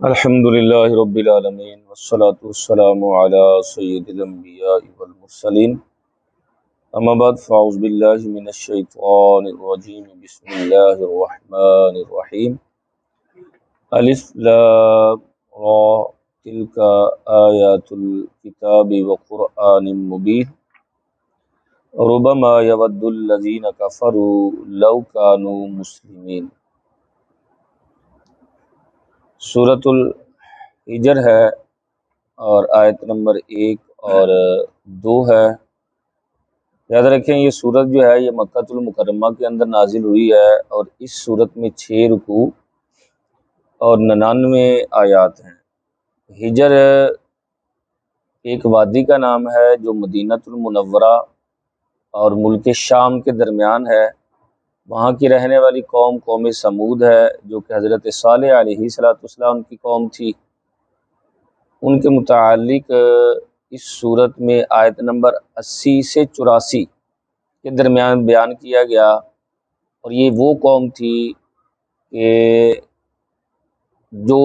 الحمد للہ رب العالمین والصلاة والسلام علی سید الانبیاء والمرسلین اما بعد فاعوذ باللہ من الشیطان الرجیم بسم اللہ الرحمن الرحیم الف لام را تلک آیات الکتاب وقرآن مبین ربما یود الذین کفروا لو کانوا مسلمین۔ سورۃ الحجر ہے اور آیت نمبر 1 اور 2 ہے۔ یاد رکھیں یہ سورت جو ہے یہ مکہ المکرمہ کے اندر نازل ہوئی ہے اور اس سورت میں 6 رکوع اور 99 آیات ہیں۔ حجر ایک وادی کا نام ہے جو مدینۃ المنورہ اور ملک شام کے درمیان ہے۔ وہاں کی رہنے والی قوم سمود ہے جو کہ حضرت صالح علیہ السلام کی قوم تھی۔ ان کے متعلق اس صورت میں آیت نمبر 80 سے 84 کے درمیان بیان کیا گیا، اور یہ وہ قوم تھی کہ جو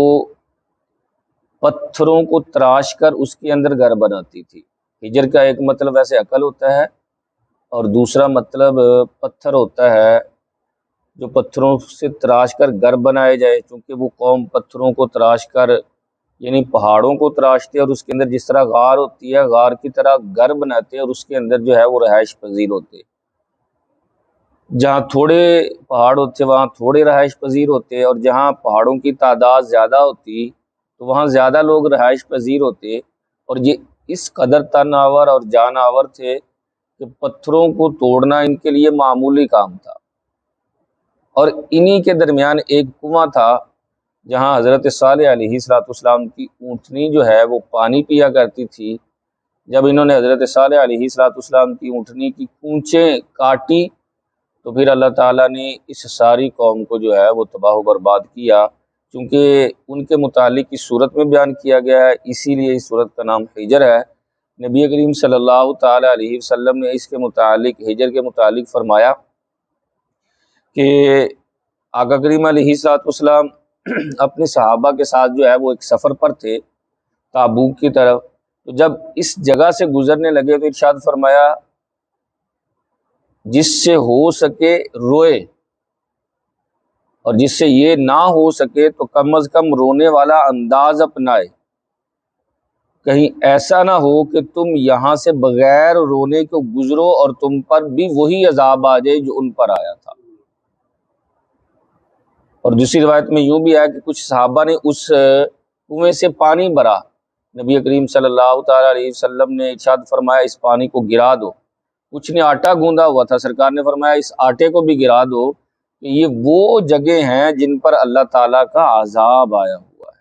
پتھروں کو تراش کر اس کے اندر گھر بناتی تھی۔ ہجر کا ایک مطلب ویسے عقل ہوتا ہے اور دوسرا مطلب پتھر ہوتا ہے، جو پتھروں سے تراش کر گھر بنائے جائے، چونکہ وہ قوم پتھروں کو تراش کر یعنی پہاڑوں کو تراشتے اور اس کے اندر جس طرح غار ہوتی ہے غار کی طرح گھر بناتے اور اس کے اندر جو ہے وہ رہائش پذیر ہوتے۔ جہاں تھوڑے پہاڑ ہوتے وہاں تھوڑے رہائش پذیر ہوتے، اور جہاں پہاڑوں کی تعداد زیادہ ہوتی تو وہاں زیادہ لوگ رہائش پذیر ہوتے۔ اور یہ اس قدر تن آور اور جان آور تھے کہ پتھروں کو توڑنا ان کے لیے معمولی کام تھا۔ اور انہی کے درمیان ایک کنواں تھا جہاں حضرت صالح علیہ السلام کی اونٹنی جو ہے وہ پانی پیا کرتی تھی۔ جب انہوں نے حضرت صالح علیہ السلام کی اونٹنی کی کونچیں کاٹی تو پھر اللہ تعالیٰ نے اس ساری قوم کو جو ہے وہ تباہ و برباد کیا، چونکہ ان کے متعلق اس صورت میں بیان کیا گیا ہے، اسی لیے اس صورت کا نام حجر ہے۔ نبی کریم صلی اللہ تعالیٰ علیہ وسلم نے اس کے متعلق حجر کے متعلق فرمایا کہ آقا کریم علیہ السلام اپنے صحابہ کے ساتھ جو ہے وہ ایک سفر پر تھے تابوک کی طرف، تو جب اس جگہ سے گزرنے لگے تو ارشاد فرمایا جس سے ہو سکے روئے اور جس سے یہ نہ ہو سکے تو کم از کم رونے والا انداز اپنائے، کہیں ایسا نہ ہو کہ تم یہاں سے بغیر رونے کو گزرو اور تم پر بھی وہی عذاب آ جائے جو ان پر آیا تھا۔ اور دوسری روایت میں یوں بھی ہے کہ کچھ صحابہ نے اس کنویں سے پانی بھرا، نبی کریم صلی اللہ تعالیٰ علیہ وسلم نے ارشاد فرمایا اس پانی کو گرا دو۔ کچھ نے آٹا گوندا ہوا تھا، سرکار نے فرمایا اس آٹے کو بھی گرا دو، کہ یہ وہ جگہ ہیں جن پر اللہ تعالیٰ کا عذاب آیا ہوا ہے۔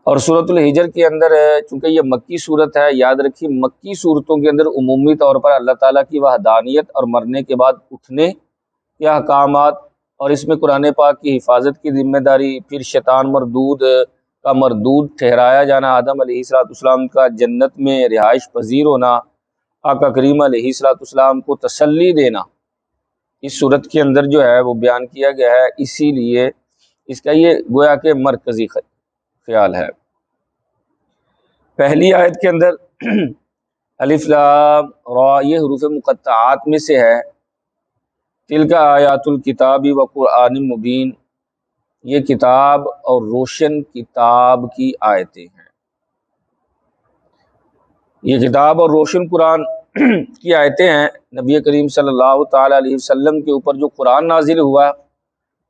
اور سورۃ الحجر کے اندر چونکہ یہ مکی صورت ہے، یاد رکھیے مکی صورتوں کے اندر عمومی طور پر اللہ تعالیٰ کی وحدانیت اور مرنے کے بعد اٹھنے کے احکامات، اور اس میں قرآن پاک کی حفاظت کی ذمہ داری، پھر شیطان مردود کا مردود ٹھہرایا جانا، آدم علیہ السلام کا جنت میں رہائش پذیر ہونا، آقا کریم علیہ السلام کو تسلی دینا، اس صورت کے اندر جو ہے وہ بیان کیا گیا ہے، اسی لیے اس کا یہ گویا کہ مرکزی خیال ہے۔ پہلی آیت کے اندر الف لام را یہ حروف مقطعات میں سے ہے، تلک آیات الکتاب و قرآن مبین، یہ کتاب اور روشن کتاب کی آیتیں ہیں۔ یہ کتاب اور روشن قرآن کی آیتیں ہیں۔ نبی کریم صلی اللہ تعالیٰ علیہ وسلم کے اوپر جو قرآن نازل ہوا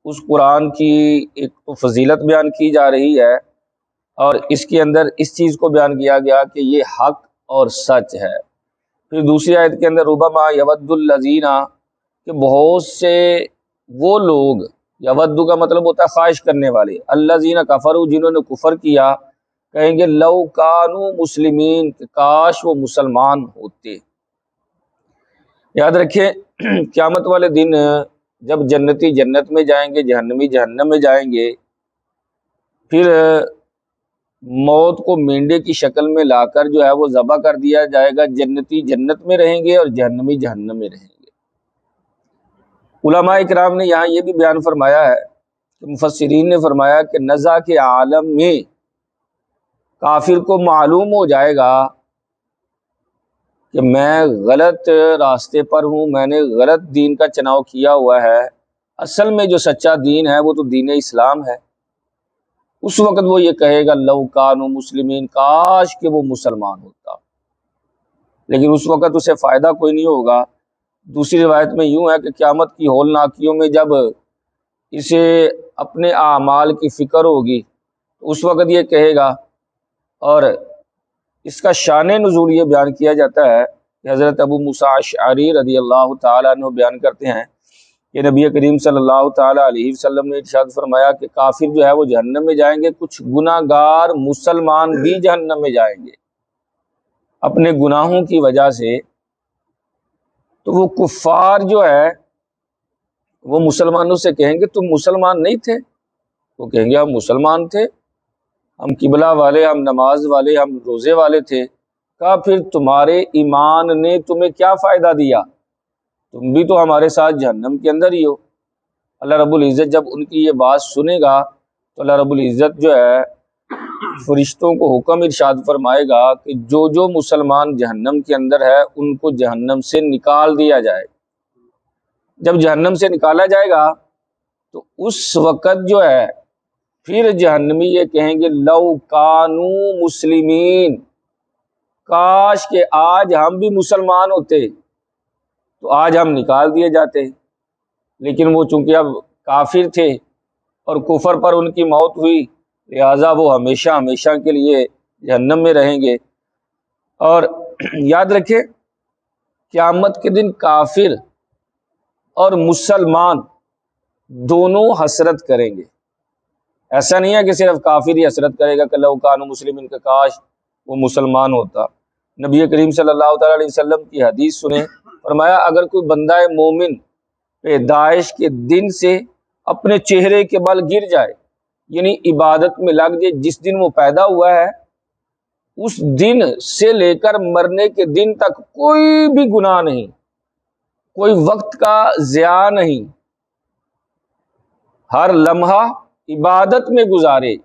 اس قرآن کی ایک تو فضیلت بیان کی جا رہی ہے، اور اس کے اندر اس چیز کو بیان کیا گیا کہ یہ حق اور سچ ہے۔ پھر دوسری آیت کے اندر ربما یود الذین، کہ بہت سے وہ لوگ، یود کا مطلب ہوتا ہے خواہش کرنے والے، الذین کفروا جنہوں نے کفر کیا، کہیں گے لو کانوا مسلمین، کہ کاش وہ مسلمان ہوتے۔ یاد رکھیں قیامت والے دن جب جنتی جنت میں جائیں گے، جہنمی جہنم میں جائیں گے، پھر موت کو مینڈے کی شکل میں لا کر جو ہے وہ ذبح کر دیا جائے گا، جنتی جنت میں رہیں گے اور جہنمی جہنم میں رہیں گے۔ علماء اکرام نے یہاں یہ بھی بیان فرمایا ہے تو مفسرین نے فرمایا کہ نزع کے عالم میں کافر کو معلوم ہو جائے گا کہ میں غلط راستے پر ہوں، میں نے غلط دین کا چناؤ کیا ہوا ہے، اصل میں جو سچا دین ہے وہ تو دین اسلام ہے۔ اس وقت وہ یہ کہے گا لو کانوا مسلمین، کاش کہ وہ مسلمان ہوتا، لیکن اس وقت اسے فائدہ کوئی نہیں ہوگا۔ دوسری روایت میں یوں ہے کہ قیامت کی ہولناکیوں میں جب اسے اپنے اعمال کی فکر ہوگی تو اس وقت یہ کہے گا، اور اس کا شان نزول یہ بیان کیا جاتا ہے کہ حضرت ابو موسیٰ اشعری رضی اللہ تعالیٰ عنہ بیان کرتے ہیں کہ نبی کریم صلی اللہ تعالیٰ علیہ وسلم نے ارشاد فرمایا کہ کافر جو ہے وہ جہنم میں جائیں گے، کچھ گناہ گار مسلمان بھی جہنم میں جائیں گے اپنے گناہوں کی وجہ سے۔ تو وہ کفار جو ہے وہ مسلمانوں سے کہیں گے تم مسلمان نہیں تھے؟ وہ کہیں گے ہم مسلمان تھے، ہم قبلہ والے، ہم نماز والے، ہم روزے والے تھے۔ کہا پھر تمہارے ایمان نے تمہیں کیا فائدہ دیا؟ تم بھی تو ہمارے ساتھ جہنم کے اندر ہی ہو۔ اللہ رب العزت جب ان کی یہ بات سنے گا تو اللہ رب العزت جو ہے فرشتوں کو حکم ارشاد فرمائے گا کہ جو جو مسلمان جہنم کے اندر ہے ان کو جہنم سے نکال دیا جائے۔ جب جہنم سے نکالا جائے گا تو اس وقت جو ہے پھر جہنمی یہ کہیں گے لو کانو مسلمین، کاش کہ آج ہم بھی مسلمان ہوتے تو آج ہم نکال دیے جاتے، لیکن وہ چونکہ اب کافر تھے اور کفر پر ان کی موت ہوئی، لہٰذا وہ ہمیشہ ہمیشہ کے لیے جہنم میں رہیں گے۔ اور یاد رکھیں قیامت کے دن کافر اور مسلمان دونوں حسرت کریں گے۔ ایسا نہیں ہے کہ صرف کافر ہی حسرت کرے گا کہ لو کانوا مسلمین، کہ کاش وہ مسلمان ہوتا۔ نبی کریم صلی اللہ تعالیٰ علیہ وسلم کی حدیث سنیں، فرمایا اگر کوئی بندہ مومن پیدائش کے دن سے اپنے چہرے کے بل گر جائے، یعنی عبادت میں لگ جائے، جس دن وہ پیدا ہوا ہے اس دن سے لے کر مرنے کے دن تک کوئی بھی گناہ نہیں، کوئی وقت کا ضیاع نہیں، ہر لمحہ عبادت میں گزارے،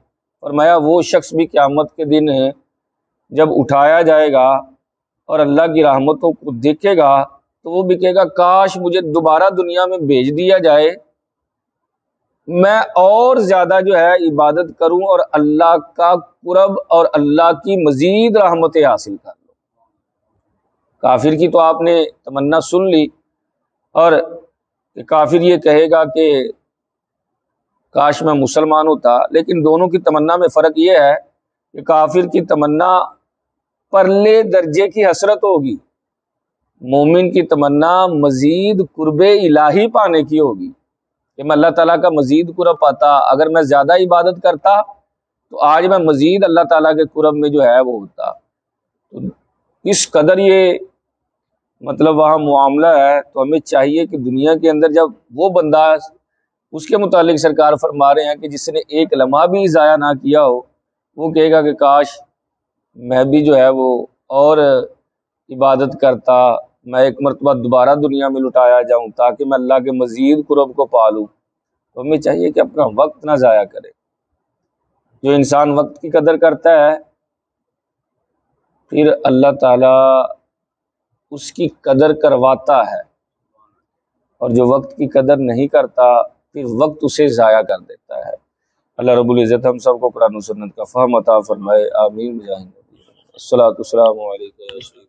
فرمایا وہ شخص بھی قیامت کے دن جب اٹھایا جائے گا اور اللہ کی رحمتوں کو دیکھے گا تو وہ بھی کہے گا کاش مجھے دوبارہ دنیا میں بھیج دیا جائے، میں اور زیادہ جو ہے عبادت کروں اور اللہ کا قرب اور اللہ کی مزید رحمتیں حاصل کر لوں۔ کافر کی تو آپ نے تمنا سن لی، اور کافر یہ کہے گا کہ کاش میں مسلمان ہوتا، لیکن دونوں کی تمنا میں فرق یہ ہے کہ کافر کی تمنا پرلے درجے کی حسرت ہوگی، مومن کی تمنا مزید قرب الہی پانے کی ہوگی کہ میں اللہ تعالیٰ کا مزید قرب پاتا، اگر میں زیادہ عبادت کرتا تو آج میں مزید اللہ تعالیٰ کے قرب میں جو ہے وہ ہوتا۔ تو اس قدر یہ مطلب وہاں معاملہ ہے، تو ہمیں چاہیے کہ دنیا کے اندر جب وہ بندہ، اس کے متعلق سرکار فرما رہے ہیں کہ جس نے ایک لمحہ بھی ضائع نہ کیا ہو، وہ کہے گا کہ کاش میں بھی جو ہے وہ اور عبادت کرتا، میں ایک مرتبہ دوبارہ دنیا میں لٹایا جاؤں تاکہ میں اللہ کے مزید قرب کو پالوں۔ تو ہمیں چاہیے کہ اپنا وقت نہ ضائع کرے۔ جو انسان وقت کی قدر کرتا ہے پھر اللہ تعالیٰ اس کی قدر کرواتا ہے، اور جو وقت کی قدر نہیں کرتا پھر وقت اسے ضائع کر دیتا ہے۔ اللہ رب العزت ہم سب کو قرآن و سنت کا فہم عطا فرمائے، آمین بجاہ النبی۔ الصلاۃ والسلام علیکم۔